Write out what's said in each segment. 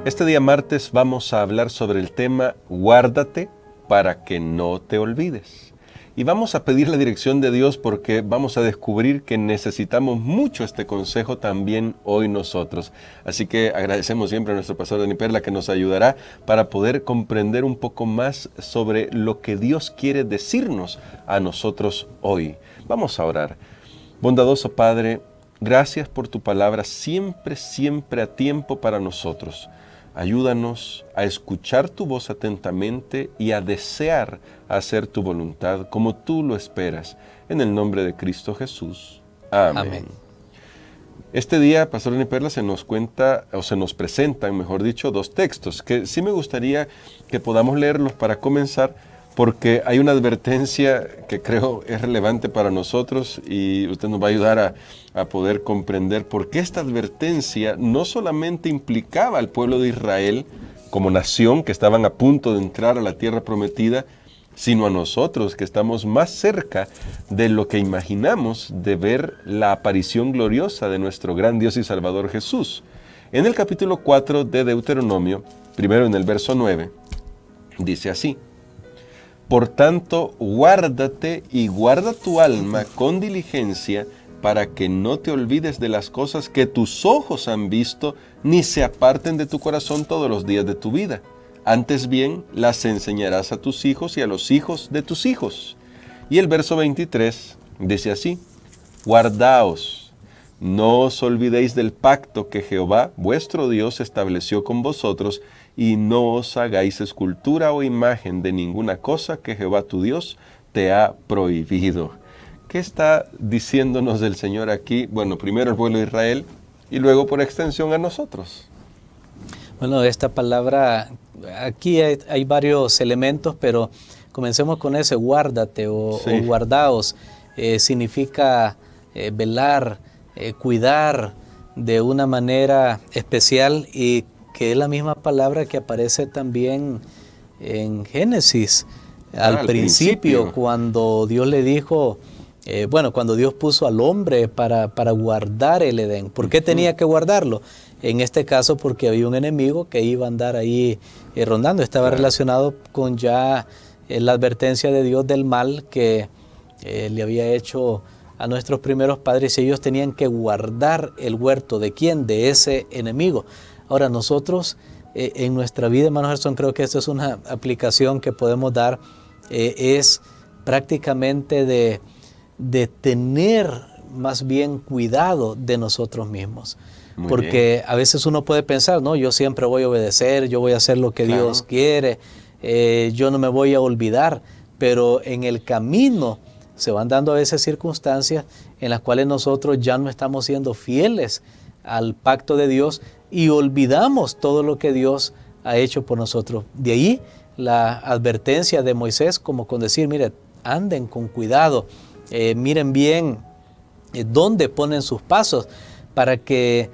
Este día martes vamos a hablar sobre el tema Guárdate para que no te olvides. Y vamos a pedir la dirección de Dios porque vamos a descubrir que necesitamos mucho este consejo también hoy nosotros. Así que agradecemos siempre a nuestro pastor Dani Perla que nos ayudará para poder comprender un poco más sobre lo que Dios quiere decirnos a nosotros hoy. Vamos a orar. Bondadoso Padre, gracias por tu palabra siempre a tiempo para nosotros. Ayúdanos a escuchar tu voz atentamente y a desear hacer tu voluntad como tú lo esperas. En el nombre de Cristo Jesús. Amén. Amén. Este día, Pastor Dani Perla, se nos presentan, mejor dicho, dos textos que sí me gustaría que podamos leerlos para comenzar, porque hay una advertencia que creo es relevante para nosotros y usted nos va a ayudar a poder comprender por qué esta advertencia no solamente implicaba al pueblo de Israel como nación que estaban a punto de entrar a la tierra prometida, sino a nosotros que estamos más cerca de lo que imaginamos de ver la aparición gloriosa de nuestro gran Dios y Salvador Jesús. En el capítulo 4 de Deuteronomio, primero en el verso 9, dice así: Por tanto, guárdate y guarda tu alma con diligencia para que no te olvides de las cosas que tus ojos han visto, ni se aparten de tu corazón todos los días de tu vida. Antes bien, las enseñarás a tus hijos y a los hijos de tus hijos. Y el verso 23 dice así: Guardaos, no os olvidéis del pacto que Jehová, vuestro Dios, estableció con vosotros, y no os hagáis escultura o imagen de ninguna cosa que Jehová tu Dios te ha prohibido. ¿Qué está diciéndonos el Señor aquí? Bueno, primero al pueblo de Israel y luego por extensión a nosotros. Bueno, esta palabra, aquí hay varios elementos, pero comencemos con ese guárdate o guardaos. Significa velar, cuidar de una manera especial, y que es la misma palabra que aparece también en Génesis, al principio, cuando Dios le dijo, cuando Dios puso al hombre para guardar el Edén. ¿Por qué tenía que guardarlo? En este caso porque había un enemigo que iba a andar ahí rondando. Estaba relacionado con ya la advertencia de Dios del mal que le había hecho a nuestros primeros padres, y ellos tenían que guardar el huerto. ¿De quién? De ese enemigo. Ahora nosotros en nuestra vida, hermano Gerson, creo que esto es una aplicación que podemos dar, es prácticamente de tener más bien cuidado de nosotros mismos. Porque a veces uno puede pensar, no, yo siempre voy a obedecer, yo voy a hacer lo que Dios quiere, yo no me voy a olvidar, pero en el camino se van dando a veces circunstancias en las cuales nosotros ya no estamos siendo fieles al pacto de Dios y olvidamos todo lo que Dios ha hecho por nosotros. De ahí la advertencia de Moisés, como con decir, mire, anden con cuidado, miren bien dónde ponen sus pasos, para que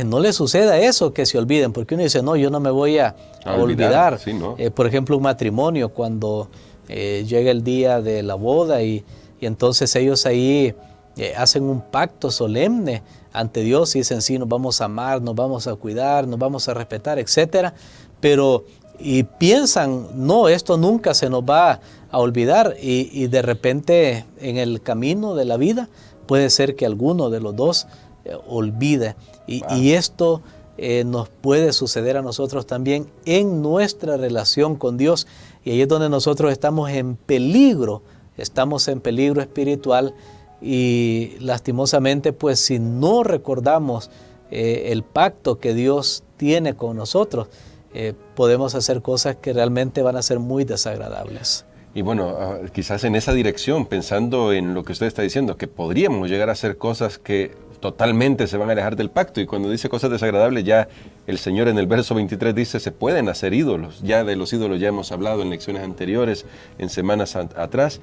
no les suceda eso, que se olviden, porque uno dice, no, yo no me voy a olvidar. Sí, ¿no? Por ejemplo, un matrimonio, cuando llega el día de la boda y entonces ellos ahí hacen un pacto solemne ante Dios y dicen, sí, nos vamos a amar, nos vamos a cuidar, nos vamos a respetar, etcétera, pero piensan, no, esto nunca se nos va a olvidar, y de repente en el camino de la vida puede ser que alguno de los dos olvide, y esto nos puede suceder a nosotros también en nuestra relación con Dios, y ahí es donde nosotros estamos en peligro espiritual, y lastimosamente, pues si no recordamos el pacto que Dios tiene con nosotros, podemos hacer cosas que realmente van a ser muy desagradables. Y bueno, quizás en esa dirección, pensando en lo que usted está diciendo, que podríamos llegar a hacer cosas que totalmente se van a alejar del pacto, y cuando dice cosas desagradables, ya el Señor en el verso 23 dice, se pueden hacer ídolos. Ya de los ídolos ya hemos hablado en lecciones anteriores, en semanas atrás.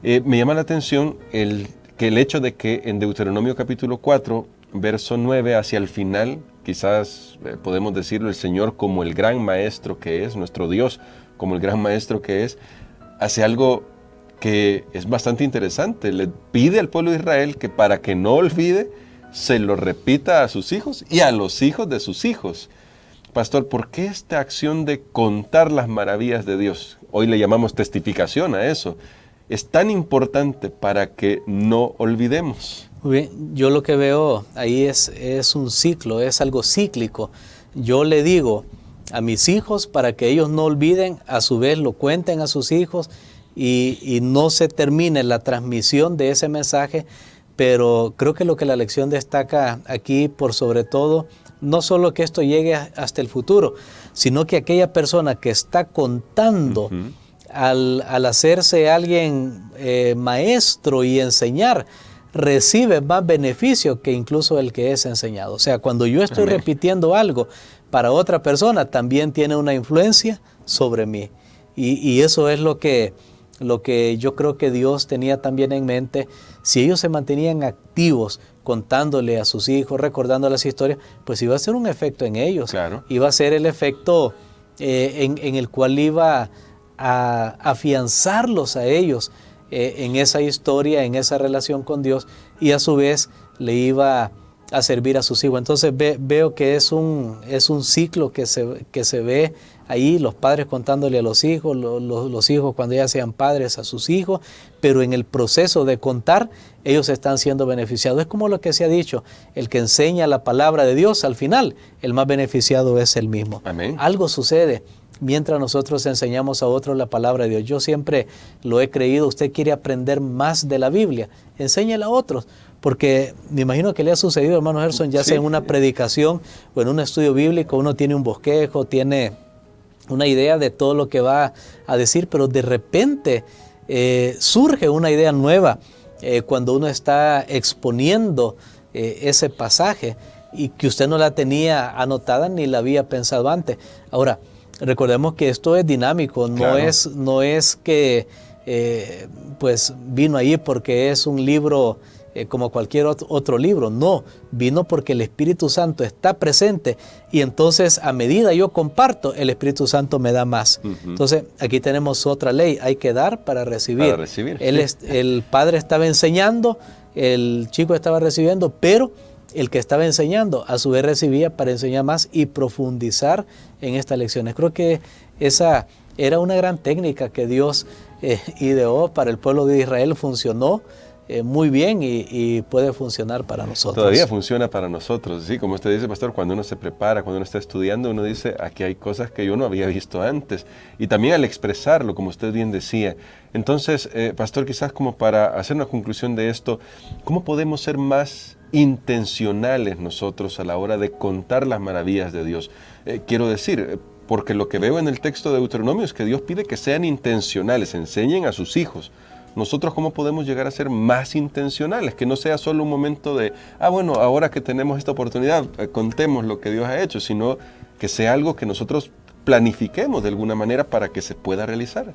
Me llama la atención que el hecho de que en Deuteronomio capítulo 4, verso 9, hacia el final, quizás podemos decirlo, el Señor como el gran maestro que es, nuestro Dios como el gran maestro que es, hace algo que es bastante interesante. Le pide al pueblo de Israel que para que no olvide, se lo repita a sus hijos y a los hijos de sus hijos. Pastor, ¿por qué esta acción de contar las maravillas de Dios? Hoy le llamamos testificación a eso. Es tan importante para que no olvidemos. Muy bien, yo lo que veo ahí es un ciclo, es algo cíclico. Yo le digo a mis hijos para que ellos no olviden, a su vez lo cuenten a sus hijos y no se termine la transmisión de ese mensaje, pero creo que lo que la lección destaca aquí por sobre todo, no solo que esto llegue hasta el futuro, sino que aquella persona que está contando al hacerse alguien maestro y enseñar, recibe más beneficio que incluso el que es enseñado. O sea, cuando yo estoy repitiendo algo para otra persona, también tiene una influencia sobre mí. Y eso es lo que yo creo que Dios tenía también en mente. Si ellos se mantenían activos contándole a sus hijos, recordando las historias, pues iba a ser un efecto en ellos. Claro. Iba a ser el efecto en el cual iba a afianzarlos a ellos en esa historia, en esa relación con Dios, y a su vez le iba a servir a sus hijos. Entonces veo que es un ciclo que se ve ahí, los padres contándole a los hijos, los hijos cuando ya sean padres a sus hijos, pero en el proceso de contar, ellos están siendo beneficiados. Es como lo que se ha dicho, el que enseña la palabra de Dios, al final, el más beneficiado es él mismo. Amén. Algo sucede mientras nosotros enseñamos a otros la palabra de Dios. Yo siempre lo he creído, usted quiere aprender más de la Biblia, enséñela a otros, porque me imagino que le ha sucedido, hermano Gerson, ya sea en una predicación o en un estudio bíblico, uno tiene un bosquejo, tiene una idea de todo lo que va a decir, pero de repente surge una idea nueva cuando uno está exponiendo ese pasaje y que usted no la tenía anotada ni la había pensado antes. Ahora, recordemos que esto es dinámico, claro. no es que pues vino ahí porque es un libro como cualquier otro libro, no, vino porque el Espíritu Santo está presente y entonces a medida yo comparto, el Espíritu Santo me da más. Entonces aquí tenemos otra ley, hay que dar para recibir. Para recibir. El padre estaba enseñando, el chico estaba recibiendo, pero el que estaba enseñando a su vez recibía para enseñar más y profundizar en estas lecciones. Creo que esa era una gran técnica que Dios ideó para el pueblo de Israel, funcionó muy bien y puede funcionar para nosotros. Todavía funciona para nosotros, sí, como usted dice, pastor, cuando uno se prepara, cuando uno está estudiando, uno dice, aquí hay cosas que yo no había visto antes, y también al expresarlo, como usted bien decía. Entonces, pastor, quizás como para hacer una conclusión de esto, ¿cómo podemos ser más intencionales nosotros a la hora de contar las maravillas de Dios? Quiero decir, porque lo que veo en el texto de Deuteronomio es que Dios pide que sean intencionales, enseñen a sus hijos. Nosotros, ¿cómo podemos llegar a ser más intencionales? Que no sea solo un momento de, bueno, ahora que tenemos esta oportunidad, contemos lo que Dios ha hecho, sino que sea algo que nosotros planifiquemos de alguna manera para que se pueda realizar.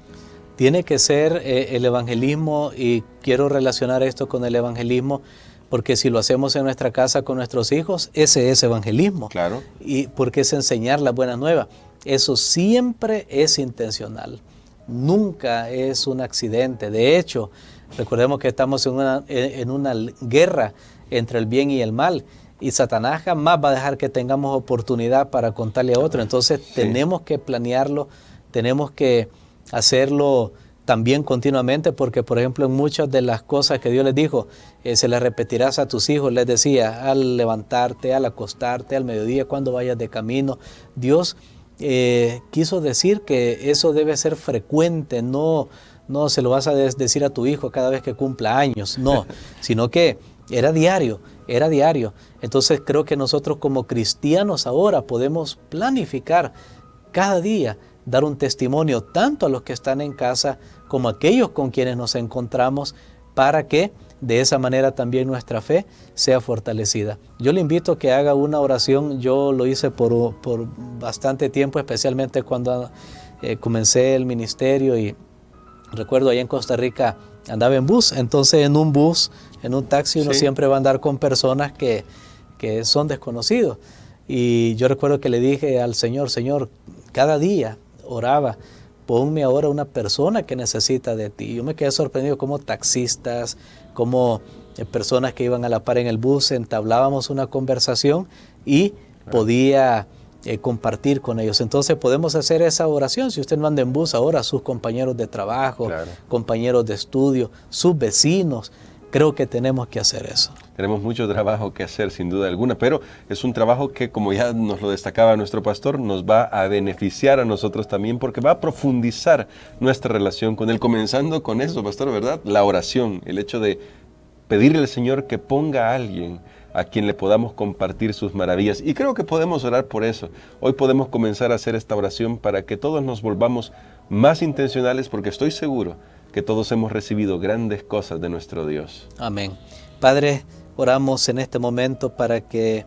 Tiene que ser el evangelismo, y quiero relacionar esto con el evangelismo, porque si lo hacemos en nuestra casa con nuestros hijos, ese es evangelismo. Claro. Y porque es enseñar las buenas nuevas. Eso siempre es intencional. Nunca es un accidente. De hecho, recordemos que estamos en una guerra entre el bien y el mal, y Satanás jamás va a dejar que tengamos oportunidad para contarle a otro. Entonces tenemos que planearlo, tenemos que hacerlo también continuamente, porque por ejemplo en muchas de las cosas que Dios les dijo, se las repetirás a tus hijos, les decía, al levantarte, al acostarte, al mediodía, cuando vayas de camino. Dios quiso decir que eso debe ser frecuente, no se lo vas a decir a tu hijo cada vez que cumpla años, no, sino que era diario. Entonces creo que nosotros como cristianos ahora podemos planificar cada día, dar un testimonio tanto a los que están en casa como a aquellos con quienes nos encontramos, para que de esa manera también nuestra fe sea fortalecida. Yo le invito a que haga una oración. Yo lo hice por bastante tiempo, especialmente cuando comencé el ministerio, y recuerdo allá en Costa Rica andaba en bus. Entonces en un bus, en un taxi, uno siempre va a andar con personas que son desconocidos. Y yo recuerdo que le dije al Señor, cada día oraba, ponme ahora una persona que necesita de ti. Yo me quedé sorprendido como taxistas, como personas que iban a la par en el bus, entablábamos una conversación y podía compartir con ellos. Entonces podemos hacer esa oración. Si usted no anda en bus ahora, sus compañeros de trabajo, Claro. compañeros de estudio, sus vecinos, creo que tenemos que hacer eso. Tenemos mucho trabajo que hacer, sin duda alguna, pero es un trabajo que, como ya nos lo destacaba nuestro pastor, nos va a beneficiar a nosotros también, porque va a profundizar nuestra relación con Él, comenzando con eso, pastor, ¿verdad? La oración, el hecho de pedirle al Señor que ponga a alguien a quien le podamos compartir sus maravillas. Y creo que podemos orar por eso. Hoy podemos comenzar a hacer esta oración para que todos nos volvamos más intencionales, porque estoy seguro que todos hemos recibido grandes cosas de nuestro Dios. Amén. Padre, oramos en este momento para que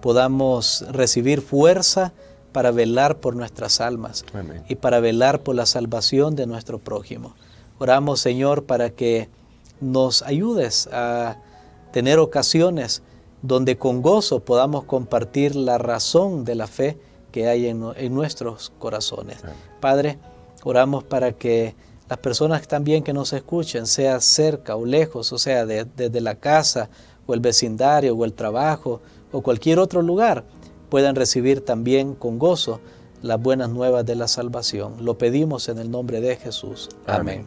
podamos recibir fuerza para velar por nuestras almas. Amén. Y para velar por la salvación de nuestro prójimo. Oramos, Señor, para que nos ayudes a tener ocasiones donde con gozo podamos compartir la razón de la fe que hay en nuestros corazones. Amén. Padre, oramos para que las personas también que nos escuchen, sea cerca o lejos, o sea, desde la casa o el vecindario o el trabajo o cualquier otro lugar, puedan recibir también con gozo las buenas nuevas de la salvación. Lo pedimos en el nombre de Jesús. Amén.